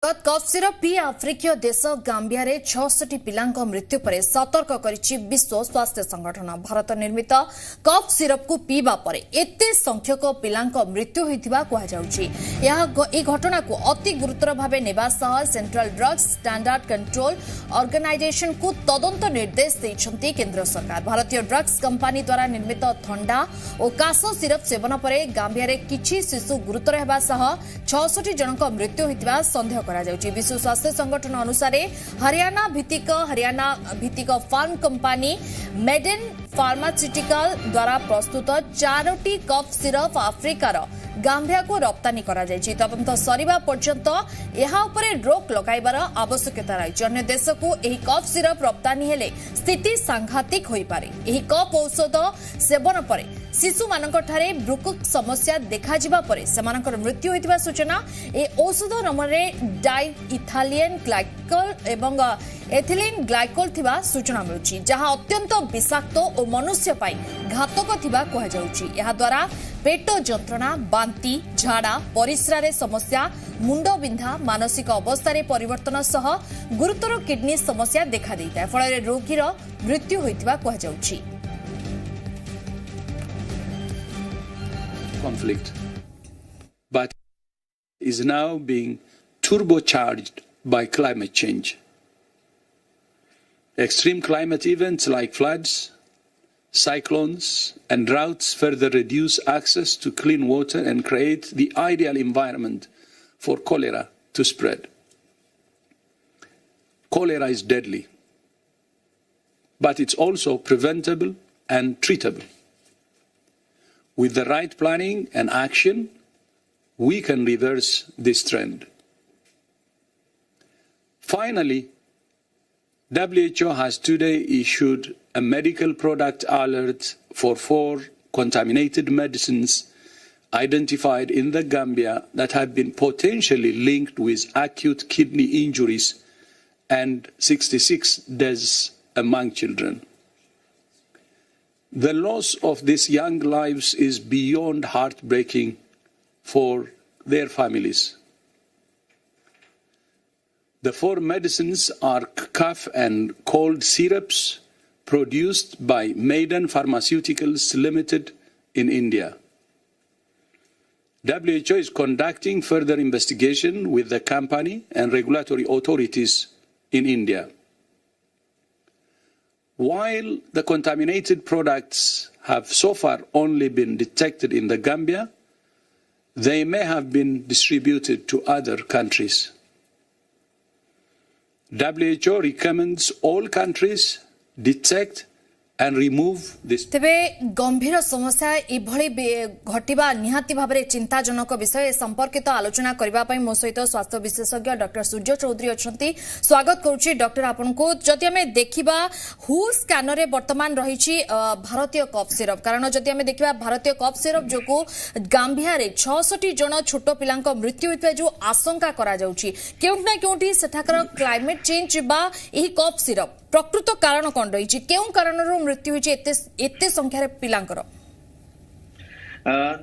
Cough syrup P आफ्रिकीय देश Gambia रे 66 पिलांक मृत्यु पर सतर्क करिछि विश्व स्वास्थ्य संगठन। भारत निर्मित कफ सिरप को पीवा पर एते संख्यक पिलांक मृत्यु होइतिबा कहा जाउछि। यह घटना को अति गुरुतर भावे नेबा सह central drugs standard control organisation को तदंत निर्देश दैछन्ति केंद्र सरकार। भारतीय ड्रग्स कंपनी द्वारा निर्मित ठंडा और काश सिरप सेवन पर गाम्बिया रे किछि शिशु गुरुतर हेबा सह 66 जनक मृत्यु होइतिबा संदेह विश्व स्वास्थ्य संगठन अनुसार हरियाणा भित्तिक फार्म कंपनी मेडेन फार्मास्यूटिकल द्वारा प्रस्तुत 4टी कफ सिरप आफ्रिकार गाम्बिया को रप्तानी करा जायछि। तदंत सरिबा पर्यंत एहा उपरे रोक लगाइबार आवश्यकता रही। अन्य देश को एही कफ सिरप रप्तानी हेले स्थिति सांघातिक होई पारे। एही कफ औषध सेवन पर शिशु मानक ठारे ब्रुकुक समस्या देखा जिबा परे सेमानकर मृत्यु होइतिबा सूचना। ए औषध नमरे डाई इथालियन ग्लाइकोल एवं एथिलीन ग्लाइकोल थिबा सूचना मिलुछि, जहां अत्यंत विषाक्त और मनुष्य पाई घातक थिबा कहा जाउछि। एहा द्वारा पेट जंत्रणा, बांती, झाड़ा, परिस्रारे समस्या, मुंड बिंधा, मानसिक अवस्था रे परिवर्तन सह गुरुतर किडनी समस्या देखा दैता फल रोगीर मृत्यु होइतिबा कहा जाउछि। Conflict, but is now being turbocharged by climate change. Extreme climate events like floods, cyclones, and droughts further reduce access to clean water and create the ideal environment for cholera to spread. Cholera is deadly, but it's also preventable and treatable. With the right planning and action, we can reverse this trend. Finally, WHO has today issued a medical product alert for 4 contaminated medicines identified in the Gambia that have been potentially linked with acute kidney injuries and 66 deaths among children. The loss of these young lives is beyond heartbreaking for their families. The 4 medicines are cough and cold syrups produced by Maiden Pharmaceuticals Limited in India. WHO is conducting further investigation with the company and regulatory authorities in India. While the contaminated products have so far only been detected in the Gambia, they may have been distributed to other countries. WHO recommends all countries detect and remove this. तेबे गंभीर समस्या इभଳି घटिबा निहाती भाबरे चिंताजनक विषय संपर्कित आलोचना करबा पई मो सहित स्वास्थ्य विशेषज्ञ डॉक्टर सूर्य चौधरी अछंती। स्वागत करूची डॉक्टर आपनको। जदि हमें देखिबा हु स्कैनर रे वर्तमान रहिछि भारतीय कफ सिरप, कारण जदि हमें देखिबा भारतीय कफ सिरप जोको गाम्बिया रे 66 जन छोट पिलांक मृत्यु होइतबा जो आशंका करा जाउछि, केउंट ना केउंटी सेठाकर क्लाइमेट चेंज बा एही कफ सिरप प्रकृत कारण कौन रही केउ कारण मृत्यु होइछि एते संख्या रे पिलांकर?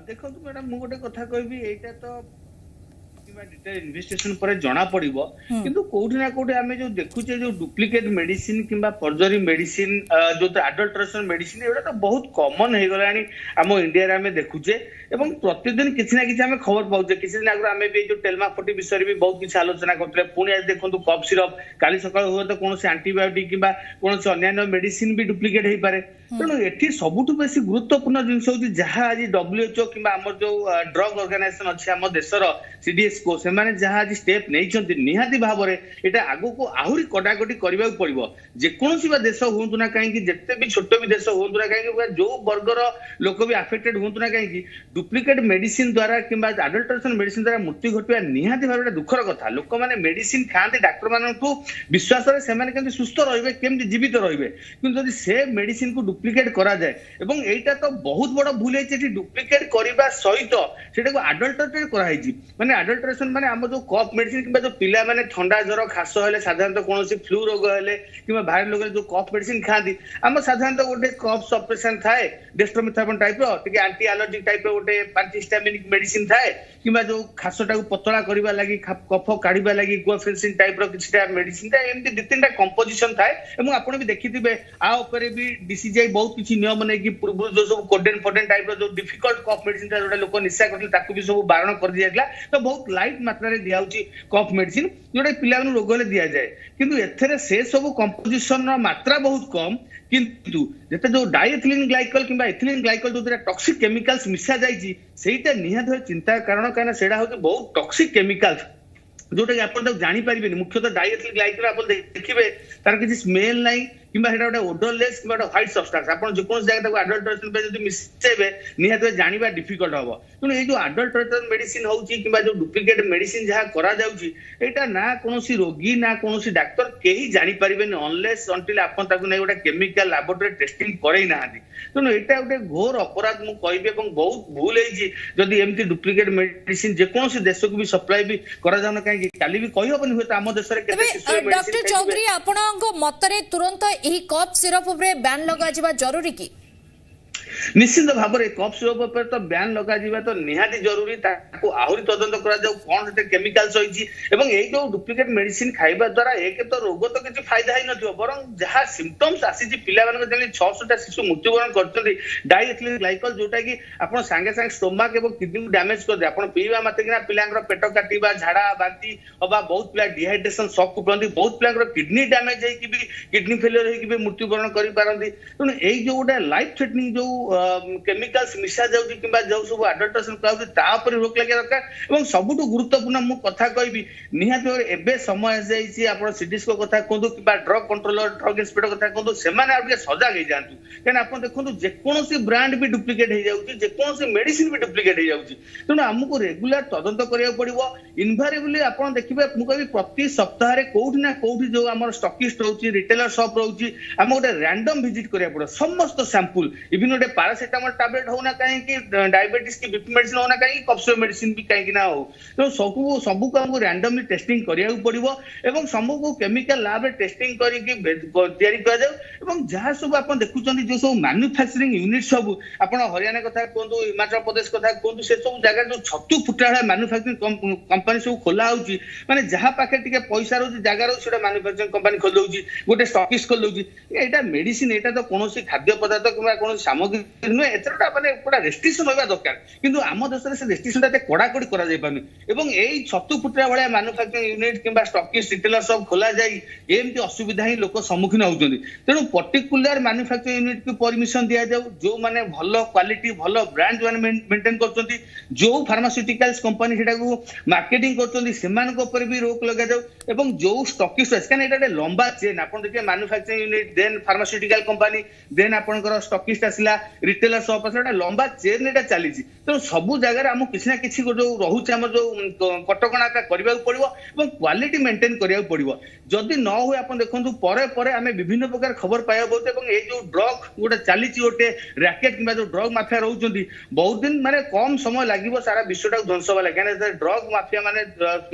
देखो मैडम मु गोटे कथा कहबी, एटा तो डिटेल इन्वेस्टिगेशन पर जाना पड़िबो, किंतु कोठी ना कोठी आमे जो देखुचे जो डुप्लीकेट मेडिसिन किंबा फर्जरी मेडिसिन जो अडल्ट्रेशन मेडिसिन एटा तो बहुत कॉमन हे गलानी हम इंडिया रे आमे देखुचे एवं प्रतिदिन किछि ना किछि आमे खबर पाउचे। किछि दिन आगु आमे भी जो टेलमाफोर्टी विषय भी बहुत किछि आलोचना करथले, पुनी आज देखंतु कफ सिरप काली सकाळ हो तो कोनोसी एंटीबायोटिक किंबा कोनोसी अन्य मेडिसिन भी डुप्लीकेट हे पारे। तेणु एठी सबुठु बेसी गुरुत्वपूर्ण जिनस होची जहा आज WHO किंबा हमर जो ड्रग ऑर्गेनाइजेशन अछि हम देशर CDS को से माने जहा आज स्टेप नेइछंती निहाती भाबरे एटा आगो को आहुरी कडाकटी करबा पड़िबो। जे कोनोसी बा देश होंतु ना काहे कि जत्ते भी छोट भी देश होंतु ना काहे कि जो वर्गर लोक भी अफेक्टेड होंतु ना काहे कि डुप्लीकेट मेडिसिन द्वारा किंबा अडल्ट्रेशन मेडिसिन द्वारा मृत्यु घटवा निहाती भाबरे दुखर कथा। लोक माने मेडिसिन खांती डॉक्टर माननठु विश्वास रे से माने केमति सुस्थ रहिबे केमति जीवित रहिबे, किंतु यदि से मेडिसिन को डुप्लीकेट करा जाए एवं एटा तो बहुत बड़ भूल है डुप्लीकेट करबा सहित सेटा को अडल्ट्रेटेड करा है, माने अडल्ट्रेशन अडल्ट्रेशन माने हम जो कफ मेडिसिन किबा जो पिला माने ठंडा ज्वर खास हेले साधारणतः कोनोसी फ्लू रोग हेले किबा भाइरल रोग जो कफ मेडिसिन खादी हम साधारणतः गोटे कफ सप्रेशन थाए डेस्ट्रोमिथार्पन टाइप रो टिके एंटी एलर्जिक टाइप रो गोटे एंटीहिस्टामिनिक मेडिसिन थाए किबा जो खासटा को पतला करबा लागि कफ काढिबा लागि गुआफ्रेंसिन टाइप रो किछटा मेडिसिन था एमती दि तीनटा कंपोजिशन थाए एवं आपण भी देखिथिबे आ ऊपर भी डीसीजीआई बहुत किछि नियम नै कि पूर्व जो सब कोडेन फोडेन टाइप रो जो डिफिकल्ट कफ मेडिसिन था जोटा लोक निशा करथि ताकू भी सब बारण कर दिया गला तो बहुत लाइट मात्रा रे दिया होची कफ मेडिसिन जोटा पिला मानु रोग ले दिया जाए किंतु एथरे से सब कंपोजिशन रो मात्रा बहुत कम किंतु जेते जो डाइएथिलीन ग्लाइकल किंबा एथिलीन ग्लाइकल जो टॉक्सिक केमिकल्स मिसा जाईची सेटा निहात चिंता कारण काना सेडा होची बहुत टॉक्सिक केमिकल्स जोटा कि आप जानी पारे मुख्यतः डाइएथिलीन ग्लाइकल आप देखिए तार किसी स्मेल ना किंबा हेडा गोटे ओडरलेस किंबा व्हाइट सब्सटेंस आपण जे कोन जगह ताको अडल्ट्रेशन पे जदी मिसेबे निहात जानिबा डिफिकल्ट हबो तुन ए जो अडल्ट्रेशन मेडिसिन होउची किंबा जो डुप्लीकेट मेडिसिन जहा करा जाउची एटा ना कोनोसी रोगी ना कोनोसी डॉक्टर केही जानि परिबेन अनलेस अंटिल आपण ताको नै गोटे केमिकल लैबोरेटरी टेस्टिंग करै नाहादी तुन एटा गोटे घोर अपराध मु कहबे এবং बहुत भूल होई जदी एमती डुप्लीकेट मेडिसिन जे कोनोसी देश को भी सप्लाई भी करा जाउना काहे काली भी कहि होबनी होता हम देश रे केते मेडिसिन डॉक्टर चौधरी आपणको मतरे तुरंत एही कफ सिरप उपरे बैन लगा जिबा जरूरी की निश्चित भाव में कफ सिरप पर तो बैन लगा जिबा तो निहाती जरूरी ताको आहुरी तदंत करा जाऊ कोन हेते केमिकल्स होईची एवं ए जो डुप्लीकेट मेडिसिन खाइबा द्वारा एक तो रोग तो किछि फायदा ही नथियो बरं जहा सिम्पटम्स आसी जी पिला मानक जने 600 टा शिशु मृत्युवरण करछथि डाइएथिलीन ग्लाइकल जोटा कि आपण संगे संगे स्टोमक एवं किडनी को डैमेज कर दे आपण पीवा माते किना पिलांगर पेट काटिबा झाड़ा बांती अबा बहुत पिला डिहाइड्रेशन शॉक को पड़ती बहुत पिलांगर किडनी डैमेज है कि भी किडनी फेलियर है कि भी मृत्युवरण करि पारंती तो एई जो गोटे लाइफ थ्रेटनिंग जो केमिकल्स मिसा जाउची किबा जो सब अडल्ट्रेशन काउची ता पर रोक लगे दरकार एवं सबुटु गुरुत्वपूर्ण मु कथा कहबी निहात एबे समय जाईची आपण सिडिस को कथा कोंदु किबा ड्रग कंट्रोलर ड्रग इंस्पेक्टर कथा कोंदु सेमाने आ सजग हे जानतु केन आपण देखंतु जे कोनोसी ब्रांड भी डुप्लीकेट हे जाउची जे कोनोसी मेडिसिन भी डुप्लीकेट हे जाउची तनो हमकु रेगुलर तदंत करिया पड़िबो इनवारिएबली आपण देखिबे मु कहबी प्रति सप्ताह रे कोउठी ना कोउठी जो हमर स्टॉकिस्ट रहउची रिटेलर शॉप रहउची हम गोटे रैंडम विजिट करिया पड़ो समस्त सैंपल इवन गोटे पैरासिटामोल टैबलेट होना कहीं कि डायबिटीज की बीपी मेडिसिन होना कहीं कफ मेडिसिन भी कहीं ना हो तो सबू को हमको रैंडमली टेस्टिंग करिया पड़िबो एवं सबू को केमिकल लैब रे टेस्टिंग करिकि तयारी करा जाऊ एवं जहां सब आपण देखुचंदी जो सब मैन्युफैक्चरिंग यूनिट सब आपण हरियाणा कथा कोंदु हिमाचल प्रदेश कथा कोंदु से सब जगह जो छतु फुटाळा मैन्युफैक्चरिंग कंपनी सब खोला होउची माने जहां पाखे टिके पैसा रहउची जगह रहउ सेटा मैन्युफैक्चरिंग कंपनी खोल दउची गोटे स्टॉकिस्ट खोल दउची एटा मेडिसिन एटा तो कोनोसी खाद्य पदार्थ किबा कोनोसी सामग्री नुहे एतरटा माने पूरा रेस्ट्रिक्शन होबा दरकार किंतु आम देश रे से रेस्ट्रिक्शन ता कड़ाकड़ी करा जाय पानी एवं एई छतु फुटरा भलिया मैन्युफैक्चरिंग यूनिट किबा स्टॉकिस्ट रिटेलर सब खोला जाई एमती असुविधा ही लोक सम्मुखीन होउचंदी तेनु पर्टिकुलर मैन्युफैक्चरिंग यूनिट को परमिशन दिया जाऊ जो माने भलो क्वालिटी भलो ब्रांड माने मेंटेन करचंदी जो फार्मास्यूटिकल्स कंपनी सेटा को मार्केटिंग करचंदी सेमान को ऊपर भी रोक लगा जाऊ एवं जो स्टॉकिस्ट कान एटा लंबा चेन आपण देखिए manufacturing unit then pharmaceutical company then आपनकर स्टॉकिस्ट आसिला रिटेलर शॉप आसिला लंबा चेन एटा चली तो सबु जगह आम किसी ना किसी जो रोचे आम जो कटकणा करने पड़ो और क्वालिटी मेंटेन करा पड़ो जदि न हुए आप देखो पर आम विभिन्न प्रकार खबर पाया ये जो ड्रग गोटे चली गोटे रैकेट कि जो ड्रग माफिया रोच बहुत दिन माने कम समय लगे सारा विश्वटा ध्वंस वाला कहीं ड्रग माफिया माने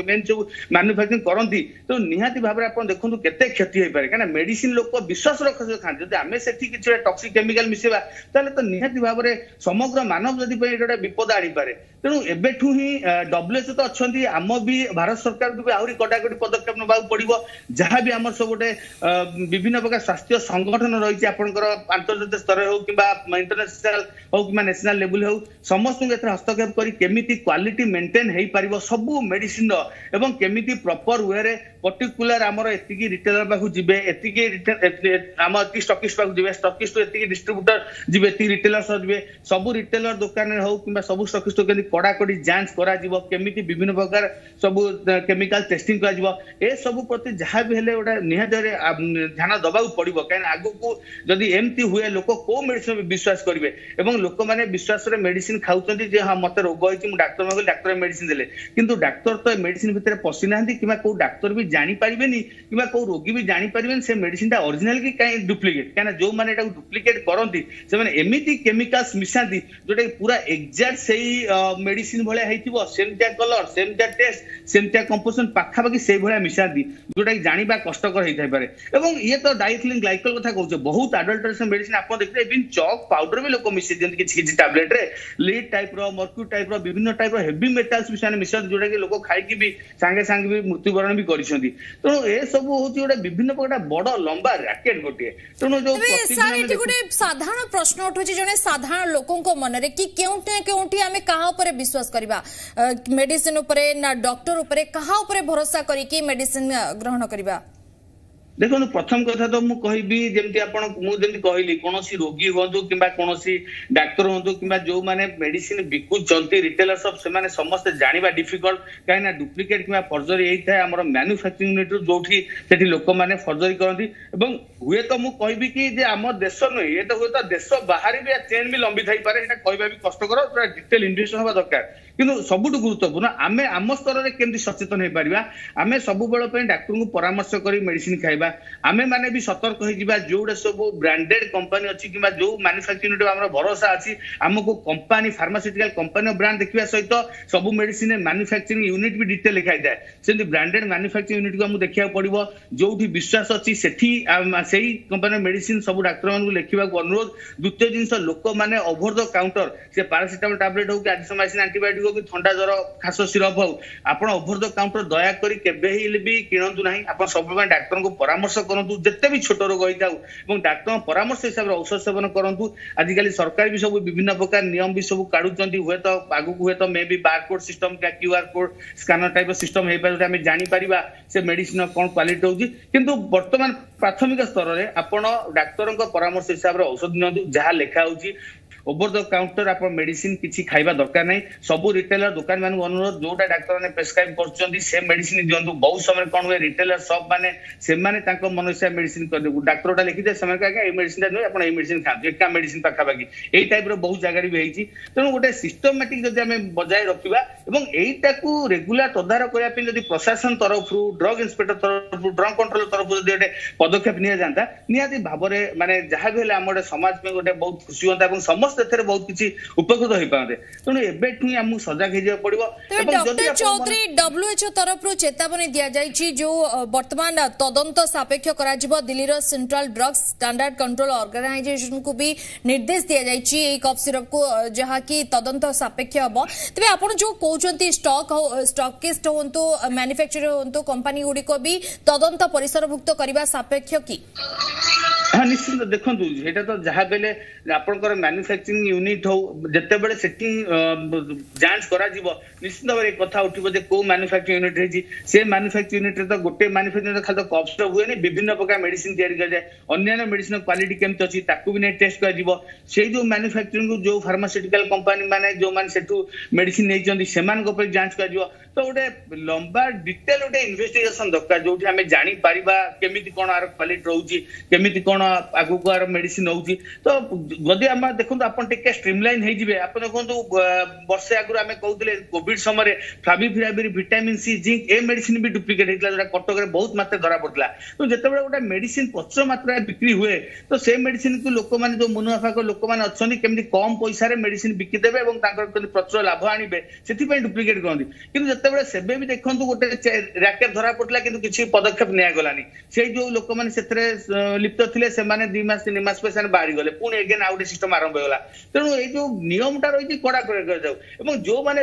मेन सब मैन्युफैक्चरिंग करती तो निहाती भाव में आप देखो केते क्षति हो पाए कहीं मेडिसिन लोक विश्वास रख खाते जब आम से किसी टॉक्सिक केमिकल मिसेबा तो निहाती भाव में समग्र मानव जदि गोटे विपद आनी पारे तेणु एबेठू ही WHO तो अच्छी आम भी भारत सरकार को भी आहरी कड़ाकड़ी पदक्षेप ना पड़ो जहाँ भी आम सब गोटे विभिन्न प्रकार स्वास्थ्य संगठन रही अंतर्जातीय स्तर हो कि इंटरनेशनल हो कि नेशनल लेवल हो समस्त हस्तक्षेप करी क्वालिटी मेंटेन हो पार सबू मेडिसिन एवं केमिति प्रॉपर वे रे पर्टिकुलर आमर एतिकी रिटेलर पाखु जिबे एतिकी आम एति स्टॉकिस्ट पाखु जिबे स्टॉकिस्ट एतिकी डिस्ट्रीब्यूटर जिबे एति रिटेलर सब जिबे सबू रिटेलर दुकान हो कि सबू स्टॉकिस्ट केमि कड़ाकड़ी जांच करा जिवो केमिति विभिन्न प्रकार सबू केमिकल टेस्टिंग करा जिवो ए सबू प्रति जहां भी हेले ओटा निहात ध्यान दबाउ पड़िबो कान आगु को जदी एमती हुए लोक को मेडिसिन विश्वास करिवे एवं लोक माने विश्वास रे मेडिसिन खाउचंती जे हां मते रोग होइछि मु डॉक्टर मागले डॉक्टर मेडिसिन देले किंतु डॉक्टर तो मेडिसिन भितर पसि नाहंती किबा को डॉक्टर भी जानि परिबेनी किबा को रोगी भी जानि परिबेन से मेडिसिन ता ओरिजिनल की काई डुप्लीकेट काना जो माने एटा डुप्लीकेट करंती से माने एमिति केमिकल्स मिसांती जोटा पूरा एग्जैक्ट सही मेडिसिन भलिया हेतिबो सेमतिया कलर सेमतिया टेस्ट सेमतिया कंपोजिशन पाखापाखि से भलिया मिसादी जोटा जानिबा कष्टकर हेइ थाइ पारे एवं ये तो डाइथिलिन ग्लाइकोल कथा कहउछ बहुत अडल्ट्रेशन मेडिसिन आपण देखते इवन चॉक पाउडर भी लोक मिसि दियंत किछि टैबलेट रे लीड टाइप रो मर्क्यूरी टाइप रो विभिन्न टाइप रो हेवी मेटल्स मिसान मिसा जोटा कि लोक खाइ कि भी संगे संगे भी मृत्युवरण भी करिसंती तो ए सब होची गोटे विभिन्न प्रकार बड़ लंबा रैकेट गोटे तो जो सर एटी गोटे साधारण प्रश्न उठुची जने साधारण लोकन को मन रे कि केउठी आमे कहा ऊपर विश्वास करबा मेडिसिन ऊपर ना डॉक्टर ऊपर कहा ऊपर भरोसा करी कि मेडिसिन ग्रहण करबा देखो प्रथम कथा तो मु कहबी जेमति आपण मु जेमति कहली कोनोसी रोगी होंतु किबा कोनोसी डाक्टर होंतु किबा जो माने मेडिसिन बिकु चलती रिटेलर सब से माने समस्त जानिबा डिफिकल्ट काहे ना डुप्लिकेट किबा फर्जरी एई थाए हमर मैन्युफैक्चरिंग यूनिट जोठी सेठी लोक माने फर्जरी करंती एवं हुए तो मु कहबी कि जे हमर देश नै ए तो हुए तो देश बाहर भी चेन भी लंबी थाई पारे एटा कहबा भी कष्टकर पूरा डिटेल इन्वेस्टिगेशन होबा दरकार किंतु सबुठ गुरुत्वपूर्ण आमे आम स्तर में केमती सचेतन हो पारिबा आमे सब बेल पे डाक्टर को परामर्श करी मेडिसिन खाइबा आमे माने भी सतर्क हो जिबा जोडे सब ब्रांडेड कंपनी अछि किबा जो मैन्युफैक्चरिंग यूनिट हमर भरोसा अछि हमको कंपनी फार्मास्यूटिकल कंपनी ब्रांड देखिबा सहित सब मेडिसिन मैन्युफैक्चरिंग यूनिट भी डिटेल लिखाइ जाय सेंति ब्रांडेड मैन्युफैक्चरिंग यूनिट को हम देखिया पड़िबो जोठी विश्वास अछि सेठी सेही कंपनी मेडिसिन सब डाक्टर मानकु लेखिबा को अनुरोध द्वितीय जिंस लोक माने ओवर द काउंटर से पैरासिटामोल टैबलेट हो कि एजिथ्रोमाइसिन एंटीबायोटिक कि थंडा जर खास सिरप हो आपण ओवर द काउंटर दया करी केबे ही भी किणंतु नाही आपण सब डाक्टर को परामर्श करंतु जत्ते भी छोट रोग होई जाऊ एवं डाक्टर परामर्श हिसाब रे औषध सेवन करंतु आजिकली सरकार भी सब विभिन्न प्रकार नियम भी सब काढुचंती हुए तो आगु हुए तो मे बी बारकोड सिस्टम का QR code scanner type system हे पारे हम जानि परिबा से मेडिसिन कोन क्वालिटी होची किंतु वर्तमान प्राथमिक स्तर रे आपण डाक्टर को परामर्श हिसाब रे औषध नियंतु जहा लेखा होची ओवर द काउंटर आप मेडिसिन किछि खाइबा दरकार नै सब रिटेलर दुकान मान अनुरोध जोटा डाक्टर ने प्रेस्क्राइब करछंती से मेडिसिन दियंतु बहुत समय कोन वे रिटेलर शॉप माने से माने ताको मनोसा मेडिसिन कर देबु डाक्टरटा लिखि दे समय का ए मेडिसिन नै आपण ए मेडिसिन खाउ एका मेडिसिन पाखा बाकी एई टाइप रो बहुत जगह भी हेछि तनो गोटे सिस्टमैटिक जदि हमें बजाय रखिबा एवं एईटा को रेगुलर तदारक करिया पे जदि प्रशासन तरफ ड्रग इंस्पेक्टर तरफ ड्रग कंट्रोल तरफ जदि गोटे पदक्षेप निया जानता नियाति भाबरे माने जहा भी hele हमर समाज में गोटे बहुत खुशी होता एवं समस्त एथरे बहुत किछि उपकृत होई पाते तनो एबेठु हमु सजग हे जे पड़िबो एवं जदि चौधरी डब्ल्यूएचओ तरफ रु चेतावनी दिया जायछि जो वर्तमान तदंत सापेक्ष करा जिवो दिल्ली रो central drugs standard control organisation को भी निर्देश दिया जायछि ए कफ सिरप को जहा कि तदंत सापेक्ष हबो तबे आपण जो कहउचंती स्टॉकिस्ट होंतु मैन्युफैक्चरर होंतु कंपनी गुडी को भी तदंत परिसरभुक्त करबा सापेक्ष की हाँ निश्चित देखो ये तो जहाँ बेले आपंकर मैन्युफैक्चरिंग यूनिट हो जिते बड़े सेठी जांच करा निश्चित भाव कथा उठो को मैन्युफैक्चरिंग यूनिट है से मैन्युफैक्चरिंग यूनिट तो गोटे मैन्युफैक्चरिंग खाली तो कफ सिरप हुए विभिन्न प्रकार मेडिसिन तैयारी कर जाए अन्य मेडिसिन क्वालिटी केमती अच्छी ताकू भी नहीं टेस्ट कर जो मैन्युफैक्चरिंग जो फार्मास्यूटिकल कंपनी माने जो माने सेठू मेडिसिन नहीं से जांच कर तो गोटे लंबा डिटेल गोटे इन्वेस्टिगेशन दरकार जो आम जापर केमी कौन आर क्वालिटी रोचे केमी कौन आगु आर मेडिसिन होची तो जदि आम देखो आप स्ट्रीमलाइन हो आप देखो वर्षे आगु आम कहते कोविड समय फ्लाविपिराविर विटामिन सी जिंक ए मेडिसिन भी डुप्लिकेट होता जो कटक में बहुत मात्रा धरा पड़ता तो जिते गोटे मेडिसिन प्रचुर मात्रा बिक्री हुए तो से मेडिसिन को लोक मैंने जो मुनाफा लोक मैंने अच्छा केमी कम पैसा मेडिसिन बिकिदेवे प्रचुर लाभ आनिबे से डुप्लिकेट कहते कि जिते सेबे भी देखो गोटे रैकेट धरा पड़ता कि किसी पदक्षेप निगलानी से जो लोक मैंने लिप्त थे से 2 मास 3 मास पैसा बाहरी गले पुणी एगेन आउ गोटे सिस्टम आरंभ होगा तेणु ये जो नियमटा रही कड़ा जाऊ जो मैंने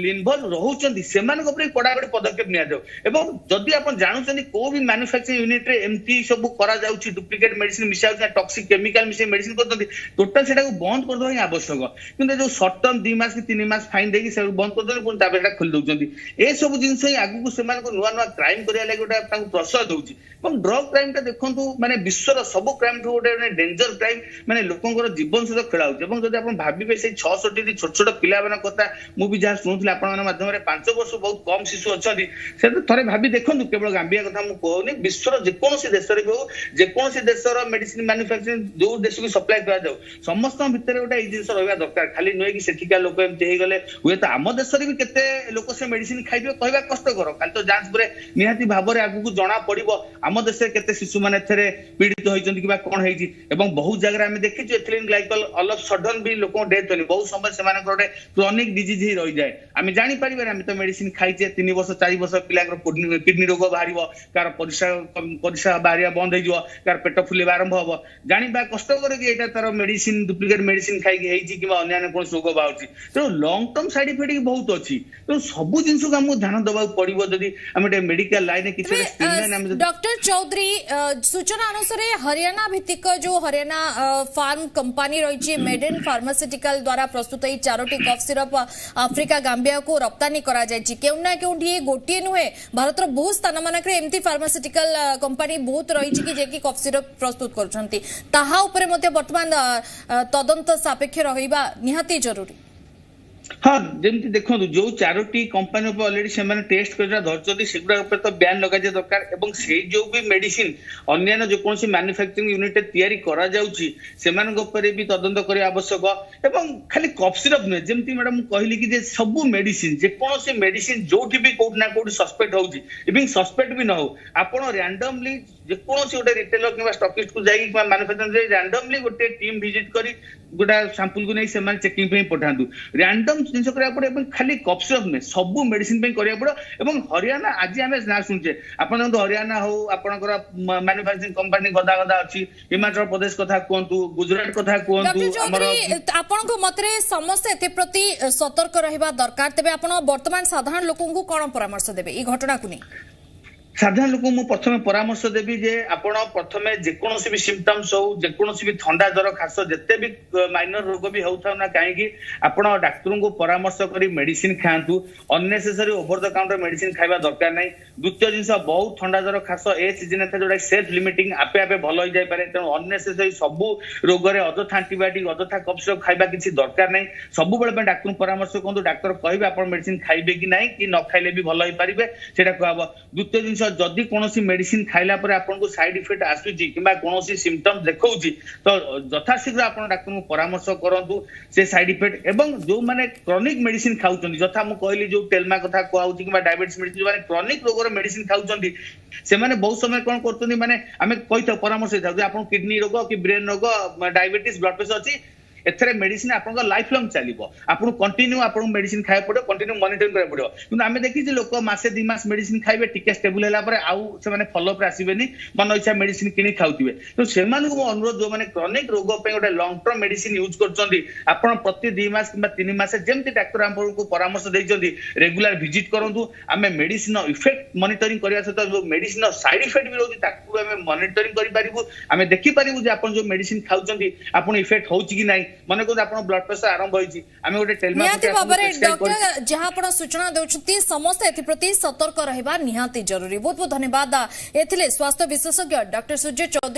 इनवल्व रोचंती से कड़ाकड़ी पदक्षेप निदि आप जानते को भी मैन्युफैक्चरिंग यूनिट रे एमती सब करा जाउछि डुप्लिकेट मेडिसिन मिसा टॉक्सिक केमिकल मिसे मेडिसिन करते टोटाल से बंद कर दे आवश्यक किंतु जो सर्ट टर्म 2 मास कि 3 मास फाइन देकी से बंद कर दे पुणी खोली दउछंती ए सब जिनस ही आगु से नुआ नुआ क्राइम करिया लागि गोटे प्रश्रय दउछि ड्रग क्राइम टा देखंतु माने विश्वर सब क्राइम ठू गोटे डेंजर क्राइम माने लोकंकर जीवन सहित खेला होउछि जदि आपण भाबिबे से 600 छोट छोट पिला बना कथा मु भी जहा सुनुथि आपण माध्यम रे 5 वर्ष बहुत कम शिशु अछथि से थरे भाबी देखंतु केवल गांबिया कथा मु कहउनी विश्वर जे कोनोसी देश रे हो जे कोनोसी देशर मेडिसिन मैन्युफैक्चरिंग जो देश को सप्लाई करा जाऊ समस्त भितर गोटे ए जिंस रहबा दरकार खाली नय कि सेठिका लोक एमते हे गले हुए तो आम देश रे भी केते लोक से वर्ष मेडिसिन खाइबे कहबा कष्टकर काल तो जांच पर निहाती भाबरे आगु जना पड़िबो आम देश केते शिशु माने एथरे पीड़ित होइचंती किबा कोन हेइची एवं बहुत जगह आमे देखि जे ethylene glycol all of sudden भी लोक डेथ होनी बहुत समय से माने गोटे क्रोनिक डिजीज ही रहि जाय आमे जानि परिबे आमे तो मेडिसिन खाइचे 3 वर्ष 4 वर्ष पिला किडनी रोग बाहरिबो कार परिसा बाहरिया बंद हो जिवो कार पेट फुलिबा आरंभ होबो जानिबा कष्ट करे कि एटा तार मेडिसिन डुप्लीकेट मेडिसिन खाइ कि हेइची किबा अन्य कोन रोग बाउची तो लॉन्ग टर्म साइड इफेक्ट बहुत अछि तो सब जिंस को हम ध्यान देबा पड़िबो जदी हम मेडिकल लाइन किछि स्ट्रीमलाइन हम डॉक्टर चौधरी सूचना अनुसार हरियाणा भित्तिक जो हरियाणा फार्म कंपनी रही मेडेन फार्मास्यूटिकल द्वारा प्रस्तुत ये 4टी कफ सिरप आफ्रिका गांबिया को रप्तानी करा जायछि केउना केउठी गोटिए नुहे भारत रो बहुत स्थान मानक रे एमती फार्मास्यूटिकल कंपनी बहुत रही कि जे कि कफ सिरप प्रस्तुत करछंती ताहा ऊपर मध्ये वर्तमान तदंत सापेक्ष रहिबा निहाती जरूरी हाँ जमी देखो जो 4टी कंपनी ऑलरेडी से टेस्ट कर धरती से तो बैन लगा दरकार एवं से जो भी मेडिसिन अन्य जो कौन मैन्युफैक्चरिंग यूनिट तैयारी करा जाउची सेमान ऊपर भी तदंत करने आवश्यक एवं खाली कफ सिरप नुहे जमी मैडम कहली कि सब मेडिसिन जेकोसी मेडिसिन जो भी कोट ना कोट सस्पेक्ट होउची इवन सस्पेक्ट भी न हो आपण रैंडमली जेकोसी गोटे रिटेलर किंवा स्टॉकिस्ट को जाई किंवा मैन्युफैक्चरिंग रैंडमली गोटे टीम विजिट करी गोटा सैंपल को नहीं सेमान चेकिंग पे पठांतु रैंडम जिनस करा पड़े एवं खाली कफ सिरप ने सब मेडिसिन पे करिया पड़ो एवं हरियाणा आज आमे ना सुनचे आपण तो हरियाणा हो आपनकर मैन्युफैक्चरिंग कंपनी गदा गदा अछि हिमाचल प्रदेश कथा कोंतु गुजरात कथा कोंतु हमर आपण को मतरे समस्त एते प्रति सतर्क रहबा दरकार तबे आपण वर्तमान साधारण लोकन को कोन परामर्श देबे ई घटना को नहीं साधारण लोक मु प्रथमे परामर्श देबी जे आपण प्रथमे जेकोसी भी सिम्पटम्स हो जेकोसी भी ठंडा ज्वर खास जते भी माइनर रोग भी होता ना कहीं आपण डाक्टर को परामर्श करी मेडिसिन खातु unnecessary over the counter medicine खाइबा दरकार नहीं द्वितीय जिनस बहुत ठंडा ज्वर खास ए सीजन था जोटा सेल्फ लिमिटिंग आपे आपे भल हो जाय पारे तेणु अननेसेसरी सबु रोग रे अजथा एंटीबायोटिक अजथा कफ सिरप खाइबा किछि दरकार नहीं सबु बेले डाक्टर परामर्श करंतु डाक्टर कहबे आपण मेडिसिन खाइबे कि नहीं कि न खाइले भी भल होई परिबे सेटा कहबो द्वितीय जिनस जदि कोनोसी मेडिसिन खाइला पर आपन को साइड इफेक्ट आसुची किबा कोनोसी सिम्पटम देखौची तो यथाशीघ्र आपन डाक्टर को परामर्श करंतु से साइड इफेक्ट एवं जो माने क्रोनिक मेडिसिन खाउचंदी जथा मु कहली जो टेलमा कथा कहउची किबा डायबिटीज मेडिसिन जो माने क्रोनिक रोग रो मेडिसिन खाउचंदी से माने बहुत समय कोन करतुनी माने हमें कहितो परामर्श देथाउ जे आपन किडनी रोग कि ब्रेन रोग डायबिटीज ब्लड प्रेशर अछि एथरे मेडिसिन आपन लाइफ लॉन्ग चलिबो आपन कंटिन्यू आपन मेडिसिन खाय पड़ो कंटिन्यू मॉनिटरिंग करे पड़ो किंतु आमे देखि जे लोक मासे 2 मास मेडिसिन खाइबे टिके स्टेबल हैला पर आउ से माने फॉलो अप आसीबेनी मन इच्छा मेडिसिन किनी खाउतिबे तो सेमान को अनुरोध जो माने क्रोनिक रोग पे गोटे लॉन्ग टर्म मेडिसिन यूज करचंदी आपन प्रति 2 मास किबा 3 मास जेमति डाक्टर हमन को परामर्श दैचंदी रेगुलर विजिट करंतु आमे मेडिसिन इफेक्ट मॉनिटरिंग करिया सहित जो मेडिसिन साइड इफेक्ट भी रहउची ताकू आमे मॉनिटरिंग करि पारिबु आमे देखि पारिबु जे आपन जो मेडिसिन खाउचंदी आपन इफेक्ट होउची कि नाही माने को आपन ब्लड प्रेशर आरंभ होइची आमे गोटे टेलमा निहाती बाबरे डॉक्टर जहां आपण सूचना देउछती समस्त एथि प्रति सतर्क रहबा निहाती जरूरी बहुत बहुत धन्यवाद एथिले स्वास्थ्य विशेषज्ञ डॉक्टर सूर्य चौधरी।